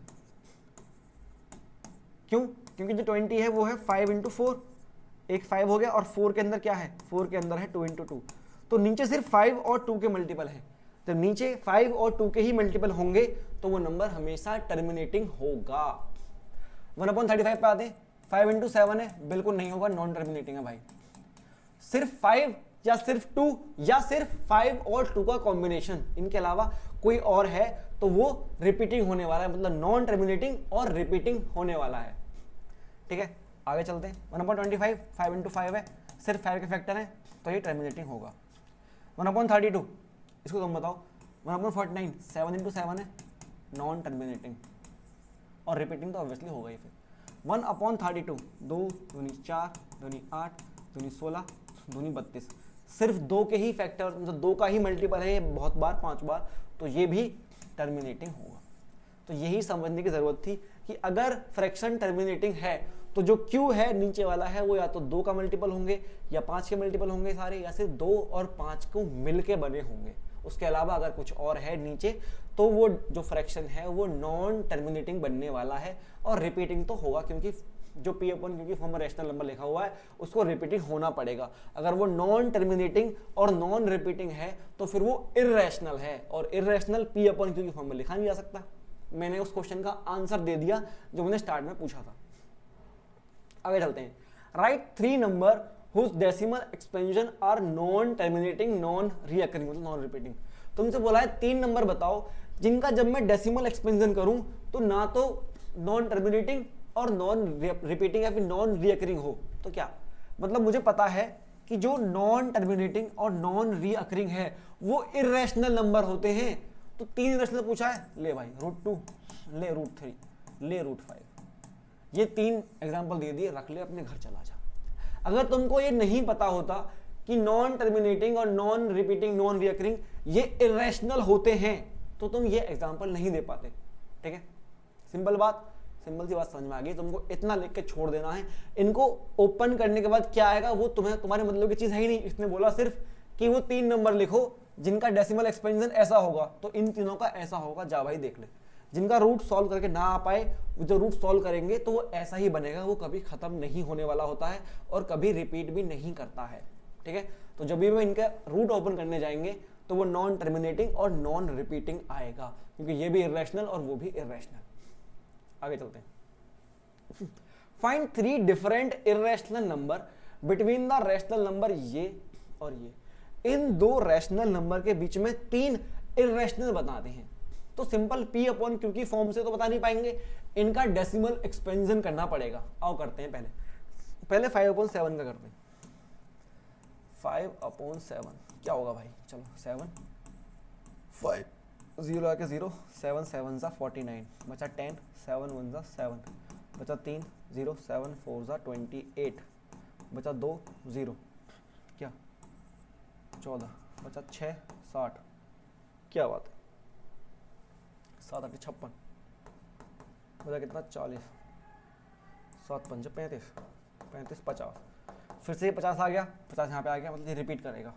क्यों? क्योंकि जो 20 है वो है 5 × 4, एक 5 हो गया, और 4 के अंदर क्या है? 4 के अंदर है 2 × 2, तो नीचे सिर्फ 5 और 2 के मल्टीपल है। तो नीचे 5 और 2 के ही मल्टीपल होंगे तो वो नंबर हमेशा टर्मिनेटिंग होगा। 1/35 पे आते हैं, 5 × 7 है, बिल्कुल नहीं होगा, नॉन टर्मिनेटिंग है भाई। सिर्फ 5 या सिर्फ 2 या सिर्फ 5 और 2 का कॉम्बिनेशन, इनके अलावा कोई और है तो वो रिपीटिंग होने वाला है, मतलब नॉन टर्मिनेटिंग और रिपीटिंग होने वाला है। ठीक है, आगे चलते हैं। 1/25 5 × 5 है, सिर्फ 5 के फैक्टर है, तो ये टर्मिनेटिंग होगा। 1/32 इसको तुम बताओ। 1/49 7 × 7 है, नॉन टर्मिनेटिंग, और रिपीटिंग तो ऑब्वियसली होगा ही। फिर 1/32 2 दूनी 4 दूनी 8 दूनी 16 दूनी 32, सिर्फ 2 के ही फैक्टर, मतलब 2 का ही मल्टीपल है बहुत बार, 5 बार, तो ये भी टर्मिनेटिंग होगा। तो यही समझने की जरूरत थी कि अगर फ्रैक्शन टर्मिनेटिंग है तो जो Q है नीचे वाला है वो या तो 2 का मल्टीपल होंगे या 5 के मल्टीपल होंगे सारे, या सिर्फ 2 और 5 को मिलके बने होंगे। उसके अलावा अगर कुछ और है नीचे तो वो जो फ्रैक्शन है वो नॉन टर्मिनेटिंग बनने वाला है, और रिपीटिंग तो होगा, क्योंकि जो क्योंकि फॉर्म में रैशनल नंबर लिखा हुआ है उसको रिपीटिंग होना पड़ेगा। अगर वो नॉन टर्मिनेटिंग और नॉन रिपीटिंग है तो फिर वो इररेशनल है, और इररेशनल P/Q की फॉर्म में लिखा नहीं जा सकता। मैंने उस क्वेश्चन का आंसर दे दिया जो मैंने स्टार्ट में पूछा था। आगे चलते हैं। Write 3 number whose decimal expansion are non terminating non recurring, मतलब नॉन रिपीटिंग। तुमसे बोला है 3 नंबर बताओ जिनका जब मैं डेसिमल एक्सपेंशन करूं तो ना तो नॉन टर्मिनेटिंग और नॉन रिपीटिंग या फिर नॉन रीअकरिंग हो। तो क्या मतलब? मुझे पता है कि जो नॉन टर्मिनेटिंग और नॉन रीअकरिंग है वो इररेशनल नंबर होते हैं। तो 3 इररेशनल पूछा है, ले भाई √2, ले √3, ले √5, ये 3 एग्जाम्पल दे दिए, रख ले, अपने घर चला जा। अगर तुमको ये नहीं पता होता कि नॉन टर्मिनेटिंग और नॉन रिपीटिंग नॉन रीअकरिंग ये इररेशनल होते हैं तो तुम ये एग्जाम्पल नहीं दे पाते। ठीक है, सिंपल बात, सिंपल सी बात समझ में आ गई। तुमको इतना लिख के छोड़ देना है। इनको ओपन करने के बाद क्या आएगा वो तुम्हारे मतलब की चीज है ही नहीं। इसने बोला सिर्फ कि वो 3 नंबर लिखो जिनका डेसिमल एक्सपेंशन ऐसा होगा, तो इन तीनों का ऐसा होगा, जा भाई देख ले। जिनका रूट सॉल्व करके ना आ पाए, वो जो रूट सॉल्व करेंगे तो वो ऐसा ही बनेगा, वो कभी खत्म नहीं होने वाला होता है और कभी रिपीट भी नहीं करता है। ठीक है, तो जब भी वो इनका रूट ओपन करने जाएंगे तो वो नॉन टर्मिनेटिंग और नॉन रिपीटिंग आएगा, क्योंकि ये भी इर्रेशनल और वो भी इर्रेशनल। आगे चलते हैं। Find 3 different irrational number between the rational number ये और ये। इन दो रैशनल नंबर के बीच में 3 इर्रेशनल बताते हैं। तो सिंपल p अपॉन q की फॉर्म से तो बता नहीं पाएंगे, इनका डेसिमल एक्सपेंशन करना पड़ेगा। आओ करते हैं, पहले 5/7 का करते हैं। 5/7 क्या होगा भाई, चलो 7 5 0 आके 0 7 7 सा 49 बचा 10 7 1 सा 7 बचा 3 0 7 4 सा 28 बचा 2 0 क्या 14 बचा 6 60 क्या बात है 7 8 56 बचा कितना 40 7 5 35 35 50 फिर से 50 आ गया, 50 यहाँ पे आ गया, मतलब ये रिपीट करेगा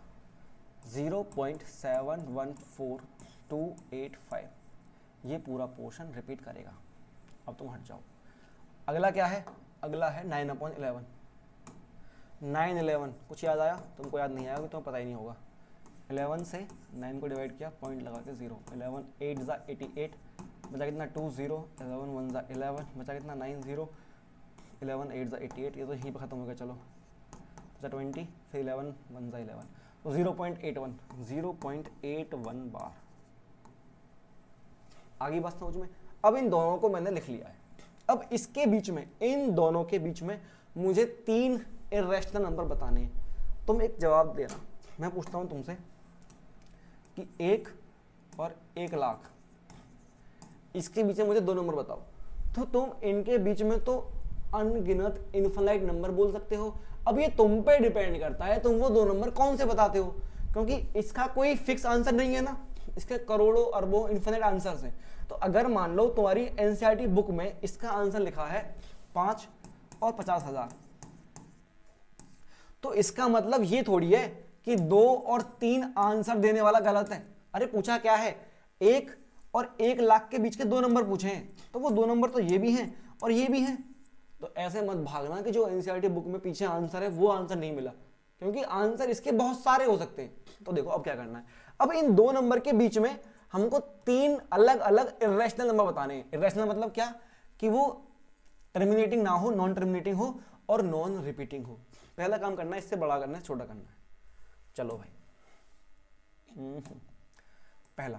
0.714285 ये पूरा पोर्शन रिपीट करेगा। अब तुम हट जाओ। अगला क्या है, अगला है 9/11। 9/11 कुछ याद आया, तुमको याद नहीं आया क्योंकि तुम्हें पता ही नहीं होगा। 11 से 9 को डिवाइड किया, पॉइंट लगा के 0 11 8 ज़ा 88 बचा कितना 2 0 11 1 ज़ा 11 बचा कितना 9 0 11 8 ज़ा 88 ये तो यहीं पर खत्म हो गया। चलो बचा 20 फिर 11 1 ज़ा 11 तो 0.81 बार। आगे बात समझ में। अब इन दोनों को मैंने लिख लिया है। अब इसके बीच में, इन दोनों के बीच में मुझे 3 इर्रेशनल नंबर बताने हैं। तुम एक जवाब देना, मैं पूछता हूं तुमसे कि 1 और 1 लाख, इसके बीच में मुझे 2 नंबर बताओ। तो तुम इनके बीच में तो अनगिनत इनफाइनाइट नंबर बोल सकते हो। अब ये तुम पे डिपेंड करता है तुम वो 2 नंबर कौन से बताते हो, क्योंकि इसका कोई फिक्स आंसर नहीं है ना, इसके करोड़ों अरबों इनफाइनाइट आंसर्स हैं। तो अगर मान लो तुम्हारी एनसीईआरटी बुक में इसका आंसर लिखा है 5 और 50,000, तो इसका मतलब ये थोड़ी है कि 2 और 3 आंसर देने वाला गलत है। अरे पूछा क्या है, 1 और 1 लाख के बीच के 2 नंबर पूछे हैं, तो वो 2 नंबर तो ये भी हैं और ये भी हैं। तो ऐसे मत भागना कि जो एनसीईआरटी बुक में पीछे आंसर है वो आंसर नहीं मिला, क्योंकि आंसर इसके बहुत सारे हो सकते हैं। तो देखो अब क्या करना है, अब इन 2 नंबर के बीच में हमको 3 अलग अलग इर्रेशनल नंबर बताने हैं। इर्रेशनल मतलब क्या, कि वो टर्मिनेटिंग ना हो, नॉन टर्मिनेटिंग हो और नॉन रिपीटिंग हो। पहला काम करना है, इससे बड़ा करना है, छोटा करना है। चलो भाई, पहला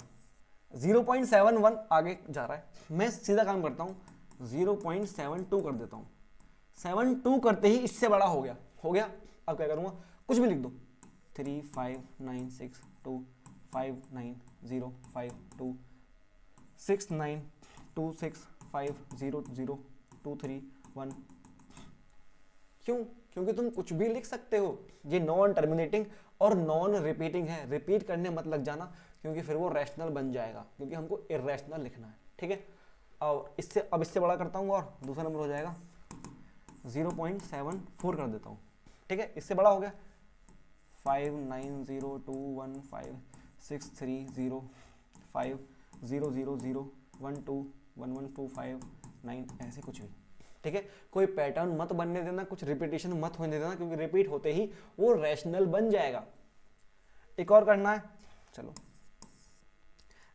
0.71 आगे जा रहा है, मैं सीधा काम करता हूं 0.72 कर देता हूं। 72 करते ही इससे बड़ा हो गया। अब क्या करूंगा, कुछ भी लिख दो, 3596259252692650023 क्यों, क्योंकि तुम कुछ भी लिख सकते हो। ये नॉन टर्मिनेटिंग और नॉन रिपीटिंग है, रिपीट करने मत लग जाना, क्योंकि फिर वो रैशनल बन जाएगा, क्योंकि हमको इर्रेशनल लिखना है। ठीक है, और इससे बड़ा करता हूँ और दूसरा नंबर हो जाएगा 0.74 कर देता हूँ। ठीक है, इससे बड़ा हो गया 59021560050001211259 ऐसे कुछ भी। ठीक है, कोई पैटर्न मत बनने देना, कुछ रिपीटेशन मत होने देना, क्योंकि रिपीट होते ही वो रैशनल बन जाएगा। एक और करना है, चलो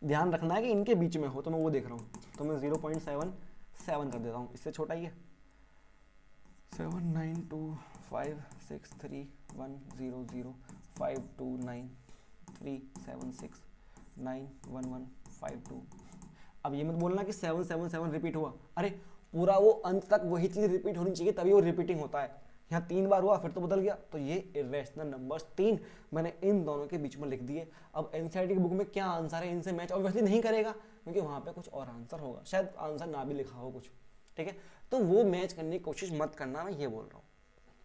ध्यान रखना है कि इनके बीच में हो, तो मैं वो देख रहा हूँ, तो मैं 0.77 कर देता हूँ, इससे छोटा ही है 79256310052937691152। अब ये मत बोलना कि 777 रिपीट हुआ, अरे पूरा वो अंत तक वही चीज रिपीट होनी चाहिए, तभी वो रिपीटिंग होता है। यहाँ 3 बार हुआ फिर तो बदल गया, तो ये इर्रेशनल नंबर्स 3 मैंने इन दोनों के बीच में लिख दिए। अब एनसीईआरटी की बुक में क्या आंसर है, इनसे मैच ऑब्वियसली नहीं करेगा, क्योंकि वहां पे कुछ और आंसर होगा, शायद आंसर ना भी लिखा हो कुछ। ठीक है, तो वो मैच करने की कोशिश मत करना, मैं ये बोल रहा हूँ।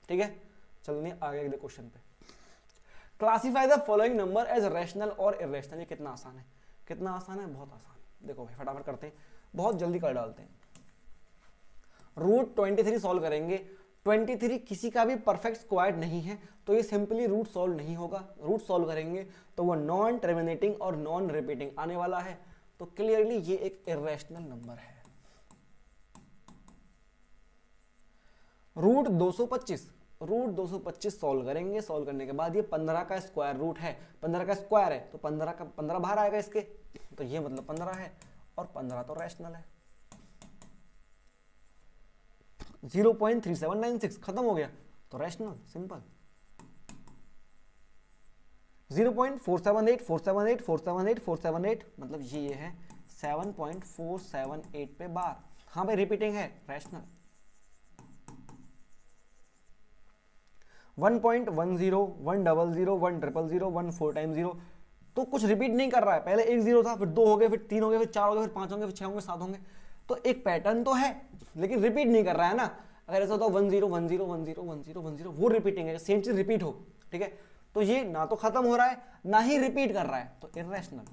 ठीक है, चलिए आगे अगले क्वेश्चन पे। Classify the following number as rational और इर्रेशनल। ये कितना आसान है, कितना आसान है, बहुत आसान। देखो भाई फटाफट करते हैं, बहुत जल्दी कर डालते हैं। रूट 23 सॉल्व करेंगे। 23 किसी का भी परफेक्ट स्क्वायर नहीं है, तो ये सिंपली रूट सॉल्व नहीं होगा। रूट सॉल्व करेंगे तो वो नॉन टर्मिनेटिंग और नॉन रिपीटिंग आने वाला है। तो क्लियरली ये एक इरेशनल नंबर है। रूट 225 सॉल्व करेंगे। सॉल्व करने के बाद ये 15 का स्क्वायर रूट है, 15 का स्क्वायर है तो 15 बाहर आएगा इसके, तो ये मतलब 15 है और 15 तो रैशनल है। 0.3796 खत्म हो गया तो रैशनल, सिंपल। 0.478478 मतलब ये है 7.478 पे बार। हाँ भाई रिपीटिंग है, रैशनल। 1.10 100 100 100 1 4 टाइम 0 तो कुछ रिपीट नहीं कर रहा है। पहले एक 0 था, फिर 2 हो गए, फिर 3 हो गए, फिर 4 हो गए, फिर 5 होंगे, फिर 6 होंगे, 7 होंगे। तो एक पैटर्न तो है लेकिन रिपीट नहीं कर रहा है ना। अगर ऐसा होता 10 10 10 10 10 10 वो रिपीटिंग है, सेम चीज रिपीट हो, ठीक है। तो ये ना तो खत्म हो रहा है ना ही रिपीट कर रहा है, तो इरेशनल।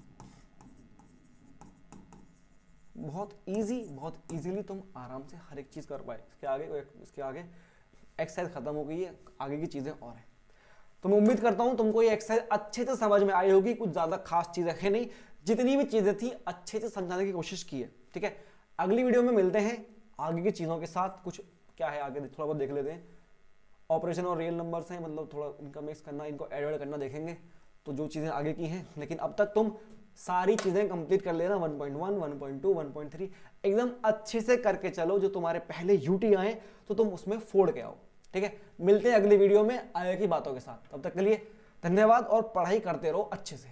बहुत इजीली तुम आराम से हर एक चीज कर पाए। इसके आगे एक्सरसाइज खत्म हो गई है, आगे की चीजें और है। तो मैं उम्मीद करता हूं तुमको ये एक्सरसाइज अच्छे से समझ में आई होगी। कुछ ज्यादा खास चीजें है नहीं, जितनी भी चीजें थी अच्छे से समझाने की कोशिश की है, ठीक है। अगली वीडियो में मिलते हैं आगे की चीजों के साथ। कुछ क्या है आगे थोड़ा बहुत देख लेते हैं। ऑपरेशन और रियल नंबर्स हैं, मतलब थोड़ा इनका मिक्स करना, इनको ऐड करना देखेंगे, तो जो चीजें आगे की हैं। लेकिन अब तक तुम सारी चीजें कंप्लीट कर लेना, 1.1 1.2 1.3 एकदम अच्छे से करके चलो। जो तुम्हारे पहले यूटी आए तो तुम उसमें फोड़ के आओ, ठीक है। मिलते हैं अगली वीडियो में आगे की बातों के साथ। तब तक के लिए धन्यवाद और पढ़ाई करते रहो अच्छे से।